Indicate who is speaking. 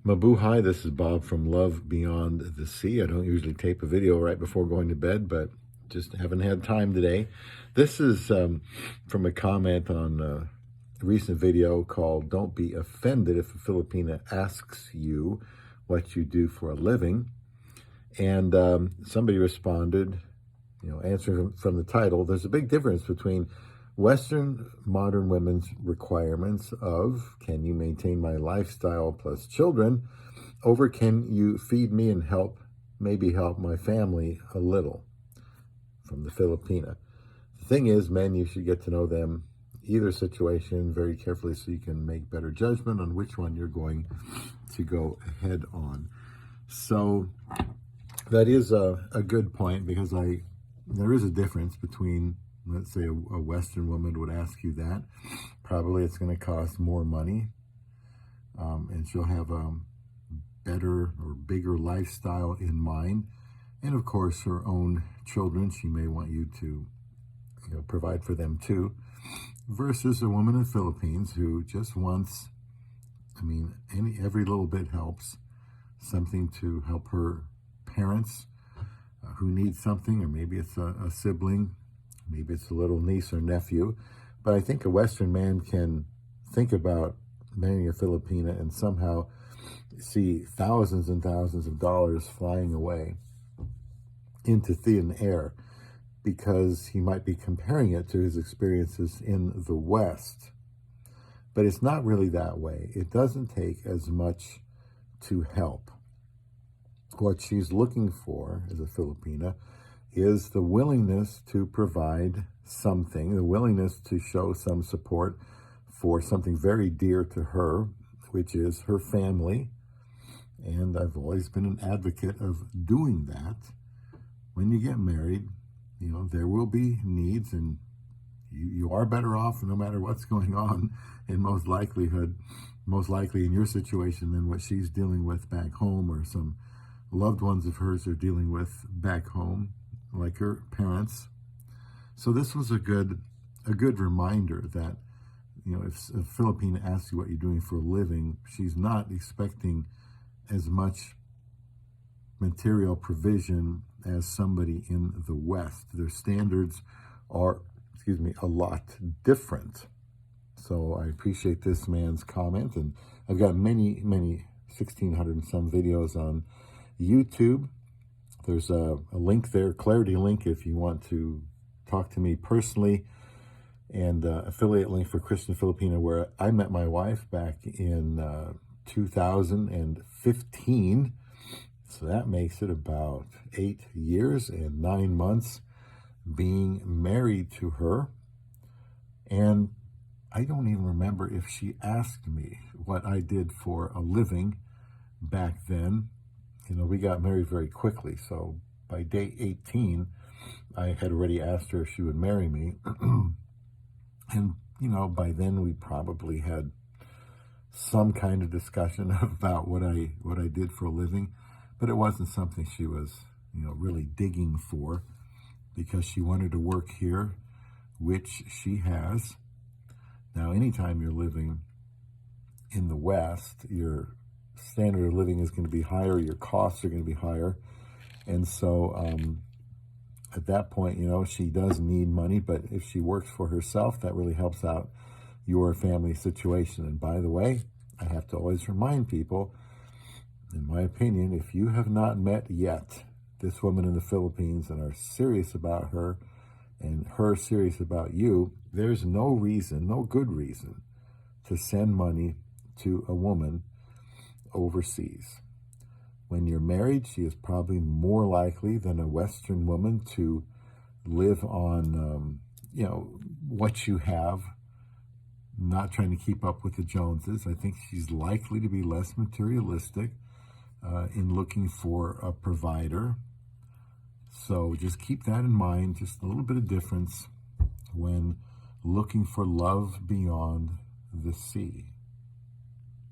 Speaker 1: Mabuhay, this is Bob from Love Beyond the Sea. I don't usually tape a video right before going to bed, but just haven't had time today. This is from a comment on a recent video called Don't Be Offended If a Filipina Asks You What You Do for a Living. And somebody responded, answering from the title, there's a big difference between Western modern women's requirements of, can you maintain my lifestyle plus children, over can you feed me and maybe help my family a little, from the Filipina. The thing is, men, you should get to know them, either situation, very carefully so you can make better judgment on which one you're going to go ahead on. So that is a good point, because there is a difference between, let's say, a Western woman would ask you that. Probably it's going to cost more money, and she'll have a better or bigger lifestyle in mind. And of course, her own children, she may want you to provide for them too, versus a woman in the Philippines who just wants, every little bit helps, something to help her parents who need something, or maybe it's a sibling, maybe it's a little niece or nephew. But I think a Western man can think about marrying a Filipina and somehow see thousands and thousands of dollars flying away into thin air, because he might be comparing it to his experiences in the West. But it's not really that way. It doesn't take as much to help. What she's looking for as a Filipina is the willingness to provide something, the willingness to show some support for something very dear to her, which is her family. And I've always been an advocate of doing that. When you get married, there will be needs, and you are better off no matter what's going on, in most likely in your situation, than what she's dealing with back home, or some loved ones of hers are dealing with back home, like her parents. So this was a good reminder that, if a Filipina asks you what you're doing for a living, she's not expecting as much material provision as somebody in the West. Their standards are, a lot different. So I appreciate this man's comment, and I've got many 1,600 and some videos on YouTube. There's a link there, Clarity link, if you want to talk to me personally, and affiliate link for Christian Filipina, where I met my wife back in 2015. So that makes it about 8 years and 9 months being married to her. And I don't even remember if she asked me what I did for a living back then. We got married very quickly. So by day 18, I had already asked her if she would marry me. And, by then we probably had some kind of discussion about what I did for a living. But it wasn't something she was, really digging for, because she wanted to work here, which she has. Now, anytime you're living in the West, your standard of living is going to be higher, your costs are going to be higher. And so at that point, she does need money, but if she works for herself, that really helps out your family situation. And by the way, I have to always remind people, in my opinion, if you have not met yet this woman in the Philippines and are serious about her, and her serious about you, there's no good reason to send money to a woman overseas. When you're married, she is probably more likely than a Western woman to live on, what you have, not trying to keep up with the Joneses. I think she's likely to be less materialistic in looking for a provider. So just keep that in mind, just a little bit of difference when looking for love beyond the sea.